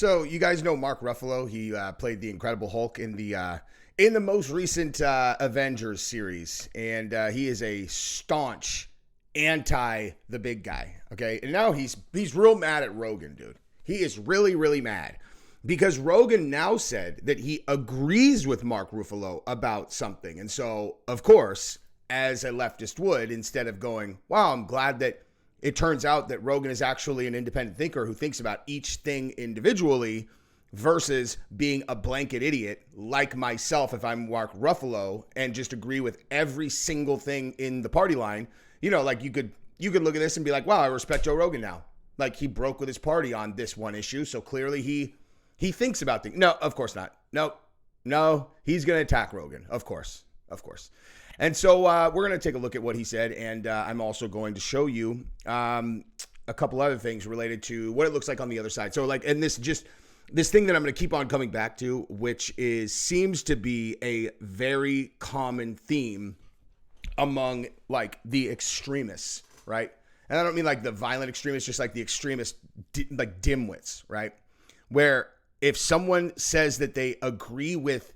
So you guys know Mark Ruffalo. He played the Incredible Hulk in the most recent Avengers series, and he is a staunch anti the big guy. Okay, and now he's real mad at Rogan, dude. He is really mad because Rogan now said that he agrees with Mark Ruffalo about something, and so of course, as a leftist would, instead of going, "Wow, I'm glad that." It turns out that Rogan is actually an independent thinker who thinks about each thing individually versus being a blanket idiot like myself if I'm Mark Ruffalo and just agree with every single thing in the party line. You know, like you could look at this and be like, wow, I respect Joe Rogan now. Like he broke with his party on this one issue. So clearly he thinks about things. No, of course not. No, he's going to attack Rogan. Of course. And so we're going to take a look at what he said, and I'm also going to show you a couple other things related to what it looks like on the other side. So like, and this thing that I'm going to keep on coming back to, which seems to be a very common theme among like the extremists, right? And I don't mean like the violent extremists, just like the extremist, like dimwits, right? Where if someone says that they agree with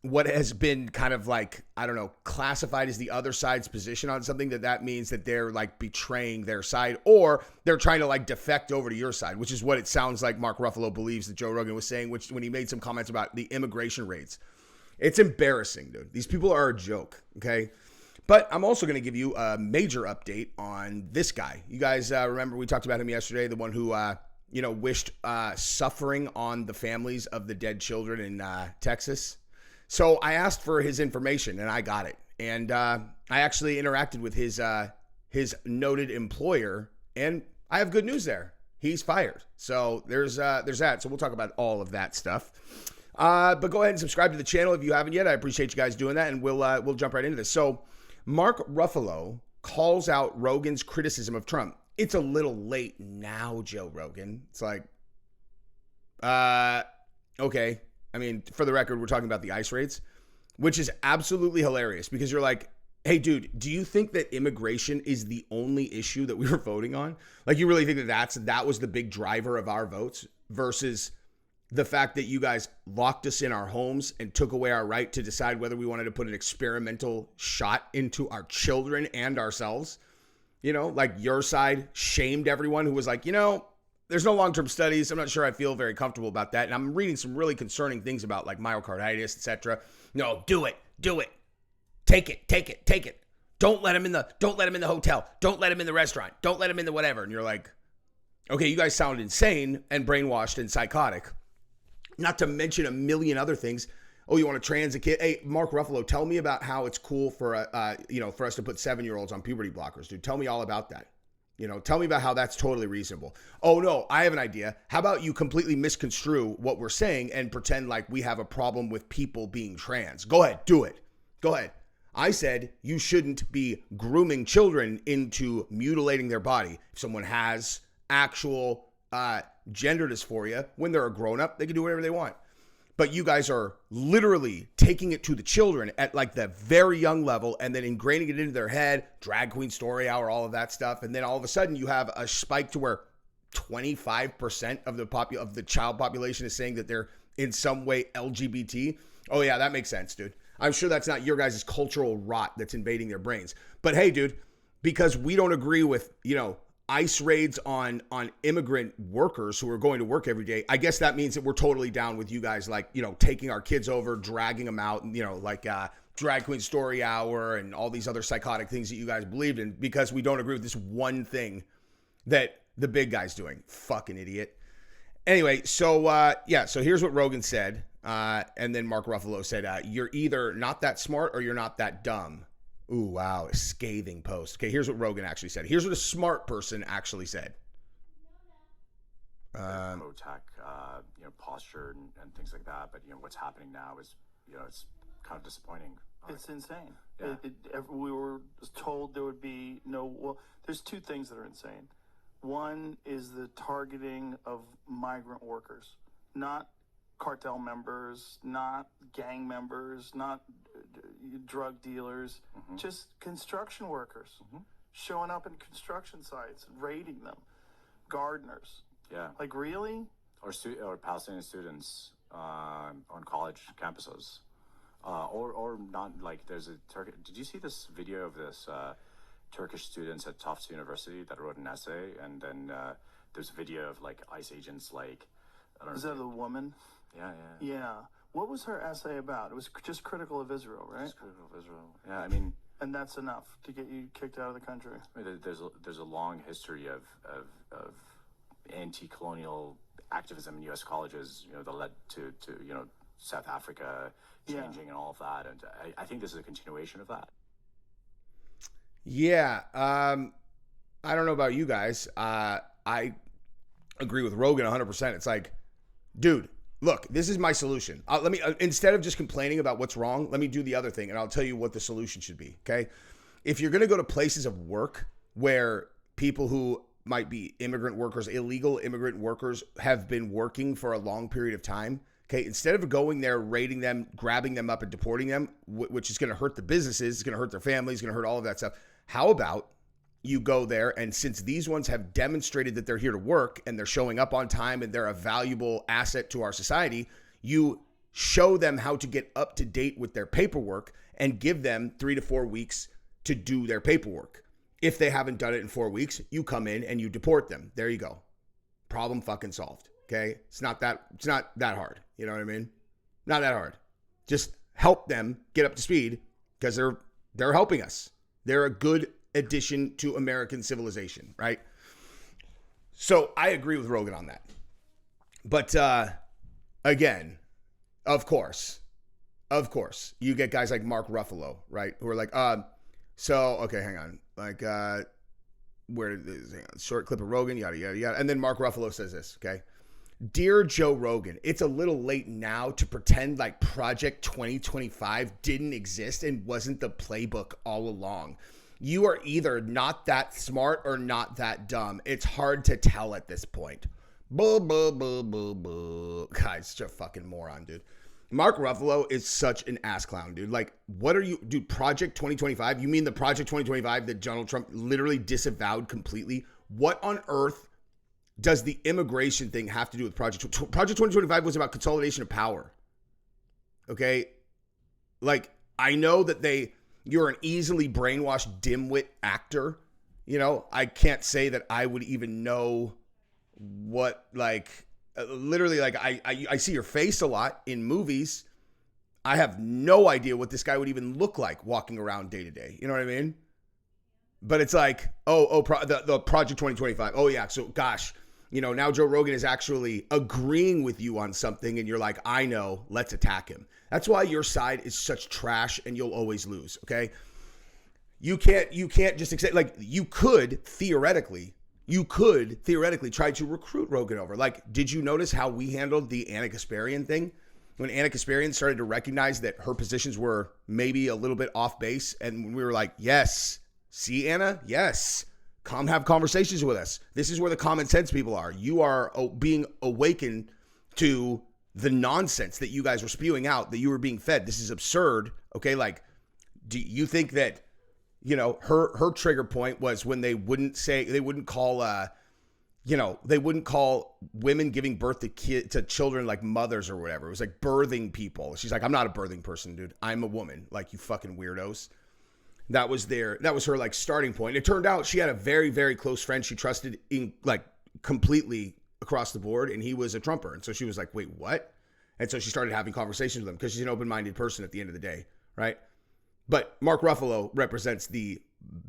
what has been kind of like, I don't know, classified as the other side's position on something, that means that they're like betraying their side or they're trying to like defect over to your side, which is what it sounds like Mark Ruffalo believes that Joe Rogan was saying, which when he made some comments about the immigration raids. It's embarrassing, dude. These people are a joke, okay? But I'm also going to give you a major update on this guy. You guys remember we talked about him yesterday, the one who, wished suffering on the families of the dead children in Texas. So I asked for his information and I got it. And I actually interacted with his noted employer, and I have good news there. He's fired. So there's that. So we'll talk about all of that stuff. But go ahead and subscribe to the channel if you haven't yet. I appreciate you guys doing that, and we'll jump right into this. So Mark Ruffalo calls out Rogan's criticism of Trump. It's a little late now, Joe Rogan. It's like, okay. I mean, for the record, we're talking about the ICE raids, which is absolutely hilarious because you're like, hey, dude, do you think that immigration is the only issue that we were voting on? Like, you really think that was the big driver of our votes versus the fact that you guys locked us in our homes and took away our right to decide whether we wanted to put an experimental shot into our children and ourselves? You know, like your side shamed everyone who was like, there's no long-term studies. I'm not sure I feel very comfortable about that. And I'm reading some really concerning things about like myocarditis, etc. No, do it. Take it. Don't let him in the hotel. Don't let him in the restaurant. Don't let him in the whatever. And you're like, okay, you guys sound insane and brainwashed and psychotic. Not to mention a million other things. Oh, you want to trans a kid? Hey, Mark Ruffalo, tell me about how it's cool for for us to put 7-year-olds on puberty blockers, dude. Tell me all about that. Tell me about how that's totally reasonable. Oh, no, I have an idea. How about you completely misconstrue what we're saying and pretend like we have a problem with people being trans? Go ahead, do it. Go ahead. I said you shouldn't be grooming children into mutilating their body. If someone has actual gender dysphoria, when they're a grown-up, they can do whatever they want. But you guys are literally taking it to the children at like the very young level and then ingraining it into their head, drag queen story hour, all of that stuff. And then all of a sudden you have a spike to where 25% of the child population is saying that they're in some way LGBT. Oh yeah, that makes sense, dude. I'm sure that's not your guys' cultural rot that's invading their brains. But hey, dude, because we don't agree with, ICE raids on immigrant workers who are going to work every day, I guess that means that we're totally down with you guys, like, taking our kids over, dragging them out, and, like drag queen story hour and all these other psychotic things that you guys believed in because we don't agree with this one thing that the big guy's doing. Fucking idiot. Anyway, so here's what Rogan said. And then Mark Ruffalo said, you're either not that smart or you're not that dumb. Ooh, wow, a scathing post. Okay, here's what Rogan actually said. Here's what a smart person actually said. Pro-tech, posture and things like that. But, what's happening now is, it's kind of disappointing. It's insane. Yeah. We were told there would be there's two things that are insane. One is the targeting of migrant workers, not cartel members, not gang members, not drug dealers, just construction workers showing up in construction sites, raiding them, gardeners. Yeah. Like, really? or Palestinian students on college campuses, or not. Like there's a Turkish. Did you see this video of this Turkish students at Tufts University that wrote an essay, and then there's a video of like ICE agents, like I don't know. Is that the woman? Yeah. Yeah. What was her essay about? It was just critical of Israel, right? Just critical of Israel. Yeah, I mean. And that's enough to get you kicked out of the country. I mean, there's a long history of anti-colonial activism in U.S. colleges, that led to South Africa changing and all of that, and I think this is a continuation of that. Yeah, I don't know about you guys. I agree with Rogan 100%. It's like, dude, look, this is my solution. Let me instead of just complaining about what's wrong, let me do the other thing, and I'll tell you what the solution should be. Okay, if you're going to go to places of work where people who might be immigrant workers, illegal immigrant workers, have been working for a long period of time. Okay, instead of going there, raiding them, grabbing them up and deporting them, which is going to hurt the businesses, it's going to hurt their families, it's going to hurt all of that stuff. How about you go there, and since these ones have demonstrated that they're here to work and they're showing up on time and they're a valuable asset to our society, you show them how to get up to date with their paperwork and give them 3 to 4 weeks to do their paperwork. If they haven't done it in 4 weeks, you come in and you deport them. There you go. Problem fucking solved. Okay? It's not that hard. You know what I mean? Not that hard. Just help them get up to speed because they're helping us. They're a good addition to American civilization, right? So I agree with Rogan on that. But again, of course, you get guys like Mark Ruffalo, right? Who are like, okay, hang on. Like, where did this, hang on, short clip of Rogan, yada, yada, yada. And then Mark Ruffalo says this, okay? Dear Joe Rogan, it's a little late now to pretend like Project 2025 didn't exist and wasn't the playbook all along. You are either not that smart or not that dumb. It's hard to tell at this point. Boo, boo, boo, boo, boo. God, such a fucking moron, dude. Mark Ruffalo is such an ass clown, dude. Like, what are you, dude, Project 2025? You mean the Project 2025 that Donald Trump literally disavowed completely? What on earth does the immigration thing have to do with Project 2025 was about consolidation of power. Okay? Like, I know that you're an easily brainwashed dimwit actor. I can't say that I would even know what, like, literally, like, I see your face a lot in movies. I have no idea what this guy would even look like walking around day to day. You know what I mean? But it's like, the Project 2025. Oh, yeah. So, gosh, now Joe Rogan is actually agreeing with you on something, and you're like, I know, let's attack him. That's why your side is such trash, and you'll always lose, okay? You can't just accept, like, you could theoretically try to recruit Rogan over. Like, did you notice how we handled the Anna Kasparian thing? When Anna Kasparian started to recognize that her positions were maybe a little bit off base, and we were like, yes, see, Anna? Yes. Come have conversations with us. This is where the common sense people are. You are being awakened to the nonsense that you guys were spewing out, that you were being fed. This is absurd. Okay, like, do you think that, her trigger point was when they wouldn't call women giving birth to children like mothers or whatever. It was like birthing people. She's like, I'm not a birthing person, dude. I'm a woman. Like, you fucking weirdos. That was her like starting point. It turned out she had a very, very close friend she trusted in, like, completely across the board, and he was a Trumper. And so she was like, wait, what? And so she started having conversations with him because she's an open-minded person at the end of the day, right? But Mark Ruffalo represents the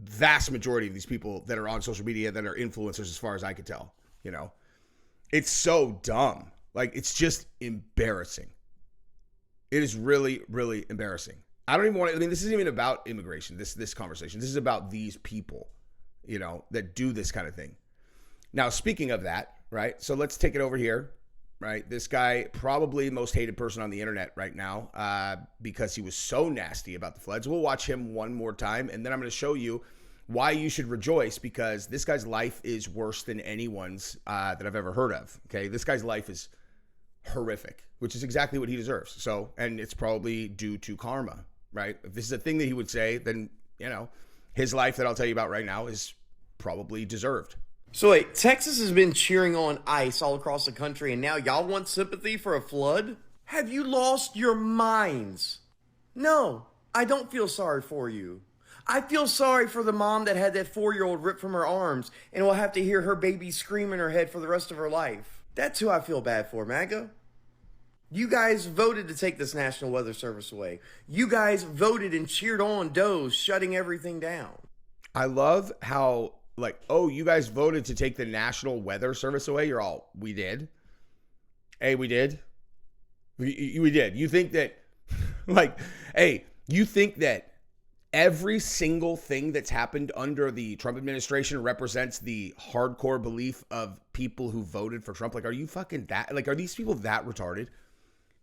vast majority of these people that are on social media that are influencers, as far as I could tell. It's so dumb. Like, it's just embarrassing. It is really, really embarrassing. I don't even want to, this isn't even about immigration, this conversation. This is about these people, that do this kind of thing. Now, speaking of that, right? So let's take it over here, right? This guy, probably most hated person on the internet right now, because he was so nasty about the floods. We'll watch him one more time, and then I'm going to show you why you should rejoice, because this guy's life is worse than anyone's that I've ever heard of. Okay, this guy's life is horrific, which is exactly what he deserves. So, and it's probably due to karma, right? If this is a thing that he would say, then his life that I'll tell you about right now is probably deserved. So wait, Texas has been cheering on ICE all across the country, and now y'all want sympathy for a flood? Have you lost your minds? No, I don't feel sorry for you. I feel sorry for the mom that had that 4-year-old ripped from her arms and will have to hear her baby scream in her head for the rest of her life. That's who I feel bad for, MAGA. You guys voted to take this National Weather Service away. You guys voted and cheered on Doe's shutting everything down. I love how, like, oh, you guys voted to take the National Weather Service away? You're all, we did? Hey, we did? We did. You think that, like, hey, you think that every single thing that's happened under the Trump administration represents the hardcore belief of people who voted for Trump? Like, are you fucking that, like, are these people that retarded?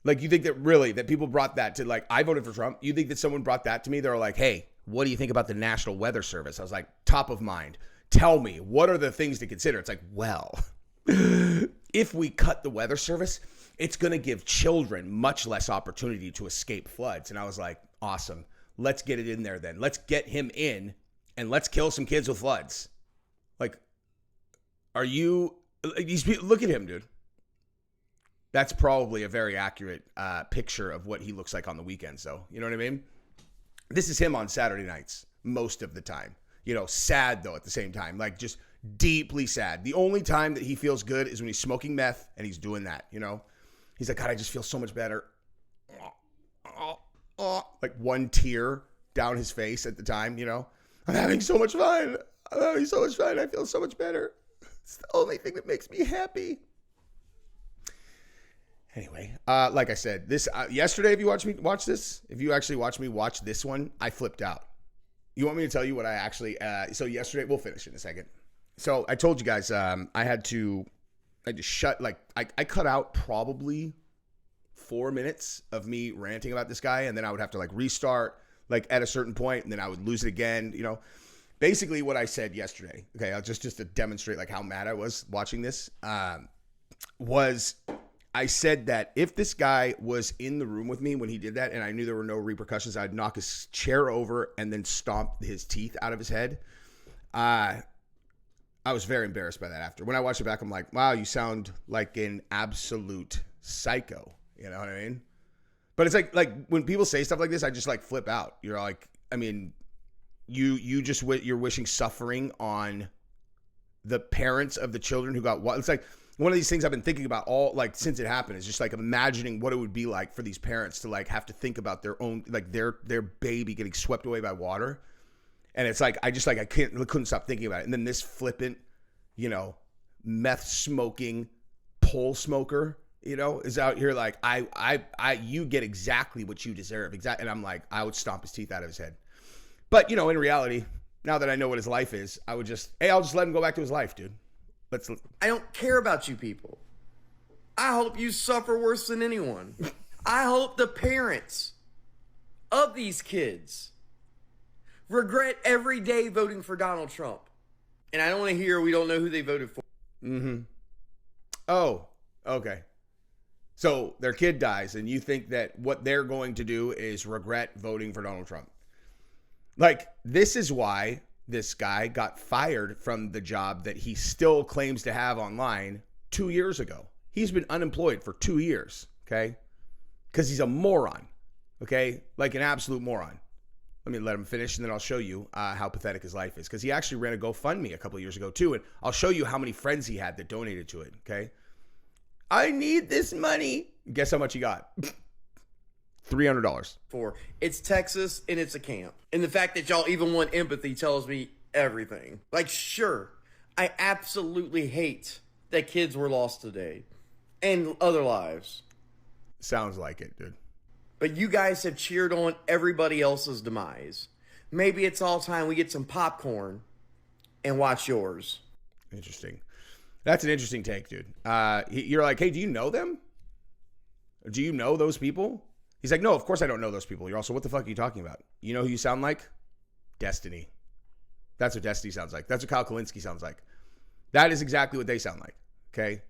Like, you think that really, that people brought that to, like, I voted for Trump. You think that someone brought that to me? They're like, hey, what do you think about the National Weather Service? I was like, top of mind. Tell me, what are the things to consider? It's like, well, if we cut the weather service, it's going to give children much less opportunity to escape floods. And I was like, awesome. Let's get it in there then. Let's get him in and let's kill some kids with floods. Like, are you, these people, look at him, dude. That's probably a very accurate picture of what he looks like on the weekends, though. You know what I mean? This is him on Saturday nights most of the time. You know, sad, though, at the same time. Like, just deeply sad. The only time that he feels good is when he's smoking meth and he's doing that, you know? He's like, God, I just feel so much better. Like one tear down his face at the time, you know? I'm having so much fun. I'm having so much fun. I feel so much better. It's the only thing that makes me happy. Anyway, like I said, this yesterday, if you watch this, if you actually watch me watch this one, I flipped out. You want me to tell you what I actually, so yesterday, we'll finish in a second. So I told you guys, I just shut, like, I cut out probably 4 minutes of me ranting about this guy. And then I would have to like restart like at a certain point, and then I would lose it again. You know, basically what I said yesterday, okay, I'll just to demonstrate like how mad I was watching this, was I said that if this guy was in the room with me when he did that and I knew there were no repercussions, I'd knock his chair over and then stomp his teeth out of his head. I was very embarrassed by that after. When I watched it back, I'm like, wow, you sound like an absolute psycho. You know what I mean? But it's like when people say stuff like this, I just like flip out. You're like, I mean, you're wishing suffering on the parents of the children who got what? It's like, one of these things I've been thinking about all like since it happened is just like imagining what it would be like for these parents to like have to think about their own, like their baby getting swept away by water. And it's like, I couldn't stop thinking about it. And then this flippant, you know, meth smoking pole smoker, you know, is out here like, you get exactly what you deserve. Exactly. And I'm like, I would stomp his teeth out of his head. But, you know, in reality, now that I know what his life is, I'll just let him go back to his life, dude. I don't care about you people. I hope you suffer worse than anyone. I hope the parents of these kids regret every day voting for Donald Trump. And I don't want to hear we don't know who they voted for. Mm-hmm. Oh, okay. So their kid dies and you think that what they're going to do is regret voting for Donald Trump. Like, this is why this guy got fired from the job that he still claims to have online 2 years ago. He's been unemployed for 2 years, okay? Because he's a moron, okay? Like an absolute moron. Let me let him finish, and then I'll show you how pathetic his life is. Because he actually ran a GoFundMe a couple of years ago, too, and I'll show you how many friends he had that donated to it, okay? I need this money. Guess how much he got? $300. For it's Texas and it's a camp. And the fact that y'all even want empathy tells me everything. Like, sure, I absolutely hate that kids were lost today and other lives. Sounds like it, dude. But you guys have cheered on everybody else's demise. Maybe it's all time we get some popcorn and watch yours. Interesting. That's an interesting take, dude. You're like, hey, do you know them? Do you know those people? He's like, no, of course I don't know those people. You're also, what the fuck are you talking about? You know who you sound like? Destiny. That's what Destiny sounds like. That's what Kyle Kalinske sounds like. That is exactly what they sound like. Okay?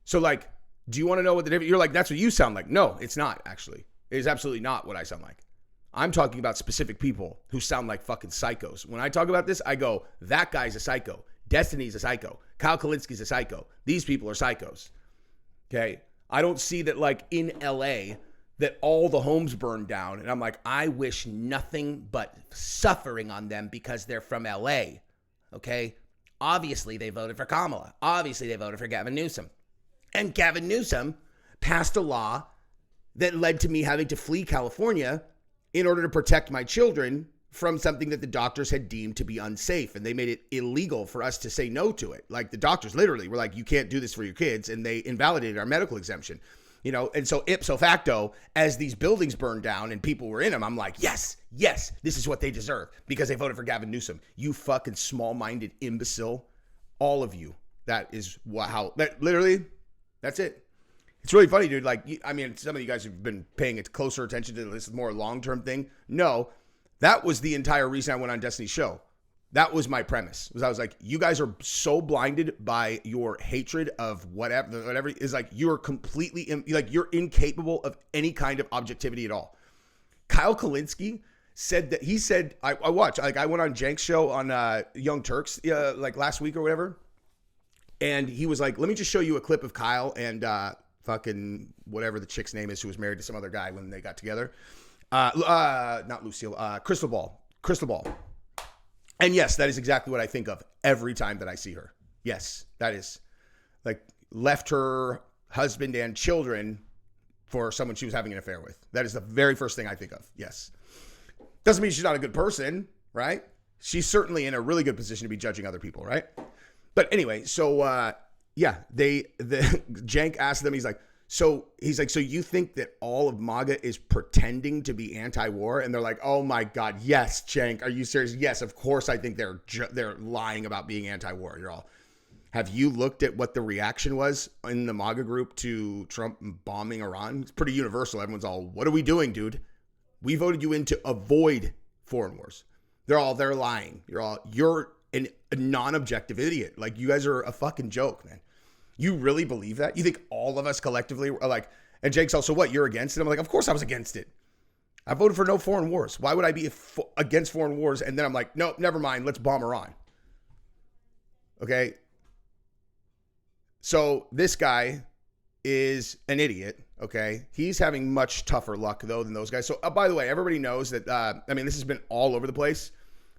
So, like, do you want to know what the difference? You're like, that's what you sound like. No, it's not, actually. It is absolutely not what I sound like. I'm talking about specific people who sound like fucking psychos. When I talk about this, I go, that guy's a psycho. Destiny's a psycho. Kyle Kalinski's a psycho. These people are psychos. Okay. I don't see that like in LA that all the homes burned down. And I'm like, I wish nothing but suffering on them because they're from LA. Okay. Obviously they voted for Kamala. Obviously they voted for Gavin Newsom. And Gavin Newsom passed a law that led to me having to flee California in order to protect my children from something that the doctors had deemed to be unsafe. And they made it illegal for us to say no to it. Like the doctors literally were like, you can't do this for your kids. And they invalidated our medical exemption, you know? And so ipso facto, as these buildings burned down and people were in them, I'm like, yes, this is what they deserve because they voted for Gavin Newsom. You fucking small-minded imbecile. All of you. That is how, that literally, that's it. It's really funny, dude. Like, I mean, some of you guys have been paying closer attention to this more long-term thing. No, that was the entire reason I went on Destiny's show. That was my premise. I was like, you guys are so blinded by your hatred of whatever is like, you're completely, like you're incapable of any kind of objectivity at all. Kyle Kalinski said that, he said, I watched, like I went on Jank's show on Young Turks like last week or whatever. And he was like, let me just show you a clip of Kyle and fucking whatever the chick's name is who was married to some other guy when they got together. Not Lucille, Crystal Ball. And yes, that is exactly what I think of every time that I see her. Yes, that is like left her husband and children for someone she was having an affair with. That is the very first thing I think of. Yes. Doesn't mean she's not a good person, right? She's certainly in a really good position to be judging other people, right? But anyway, so yeah, Jank asked them, he's like, so you think that all of MAGA is pretending to be anti-war? And they're like, oh my God, yes, Jank, are you serious? Yes, of course I think they're lying about being anti-war. You're all, have you looked at what the reaction was in the MAGA group to Trump bombing Iran? It's pretty universal. Everyone's all, what are we doing, dude? We voted you in to avoid foreign wars. They're lying. You're a non-objective idiot. Like, you guys are a fucking joke, man. You really believe that? You think all of us collectively are like, and Jake's also, what, you're against it? I'm like, of course I was against it. I voted for no foreign wars. Why would I be against foreign wars? And then I'm like, no, never mind. Let's bomb Iran. Okay. So this guy is an idiot. Okay. He's having much tougher luck though than those guys. So by the way, everybody knows that, I mean, this has been all over the place.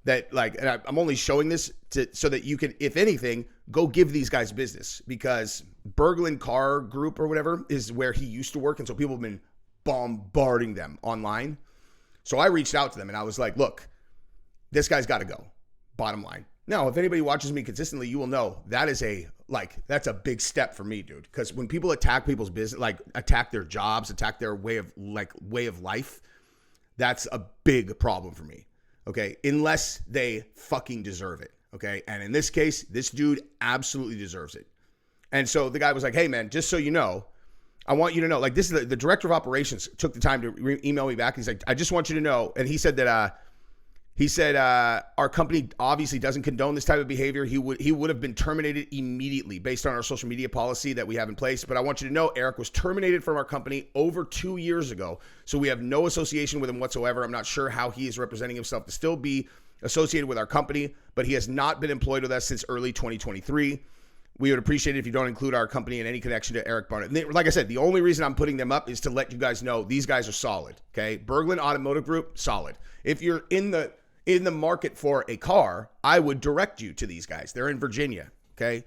That like, and I'm only showing this so that you can, if anything, go give these guys business, because Berglund Car Group or whatever is where he used to work. And so people have been bombarding them online. So I reached out to them and I was like, look, this guy's got to go. Bottom line. Now, if anybody watches me consistently, you will know that is that's a big step for me, dude. Because when people attack people's business, like attack their jobs, attack their way of life, that's a big problem for me. Okay, unless they fucking deserve it. Okay, and in this case, this dude absolutely deserves it. And so the guy was like, hey man, just so you know, I want you to know, like, this is the director of operations took the time to email me back. He's like, I just want you to know. And he said that, our company obviously doesn't condone this type of behavior. He would have been terminated immediately based on our social media policy that we have in place. But I want you to know, Eric was terminated from our company over 2 years ago. So we have no association with him whatsoever. I'm not sure how he is representing himself to still be associated with our company, but he has not been employed with us since early 2023. We would appreciate it if you don't include our company in any connection to Eric Barnett. And like I said, the only reason I'm putting them up is to let you guys know these guys are solid. Okay. Berglund Automotive Group, solid. If you're in the market for a car, I would direct you to these guys. They're in Virginia. Okay.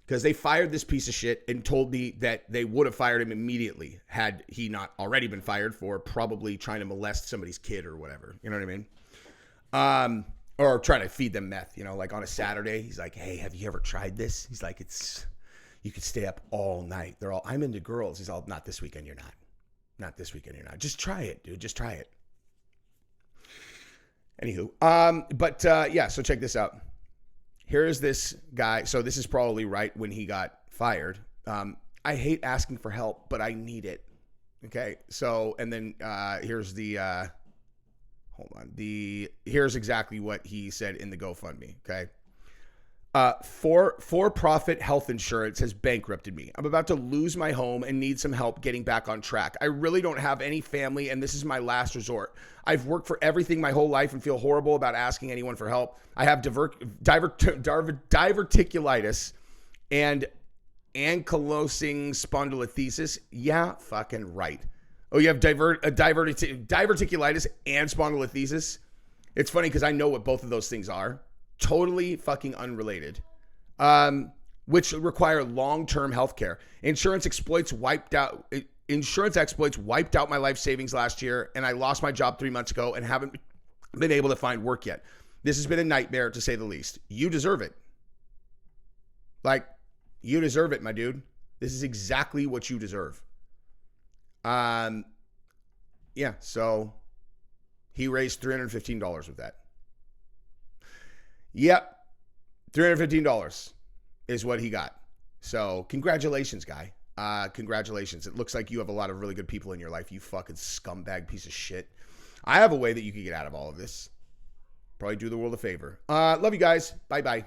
Because they fired this piece of shit and told me that they would have fired him immediately had he not already been fired for probably trying to molest somebody's kid or whatever. You know what I mean? Or trying to feed them meth, you know, like on a Saturday. He's like, hey, have you ever tried this? He's like, you could stay up all night. They're all, I'm into girls. He's all, not this weekend, you're not. Not this weekend, you're not. Just try it, dude. Just try it. Anywho, yeah, so check this out. Here's this guy. So this is probably right when he got fired. I hate asking for help, but I need it. Okay. So, and then here's the, hold on. Here's exactly what he said in the GoFundMe. Okay. For-profit health insurance has bankrupted me. I'm about to lose my home and need some help getting back on track. I really don't have any family, and this is my last resort. I've worked for everything my whole life and feel horrible about asking anyone for help. I have diverticulitis and ankylosing spondylolisthesis. Yeah, fucking right. Oh, you have diverticulitis and spondylolisthesis? It's funny because I know what both of those things are. Totally fucking unrelated. Which require long-term health care. Insurance exploits wiped out my life savings last year, and I lost my job 3 months ago and haven't been able to find work yet. This has been a nightmare, to say the least. You deserve it. Like, you deserve it, my dude. This is exactly what you deserve. Yeah, so he raised $315 with that. Yep, $315 is what he got. So congratulations, guy. Congratulations. It looks like you have a lot of really good people in your life, you fucking scumbag piece of shit. I have a way that you can get out of all of this. Probably do the world a favor. Love you guys. Bye-bye.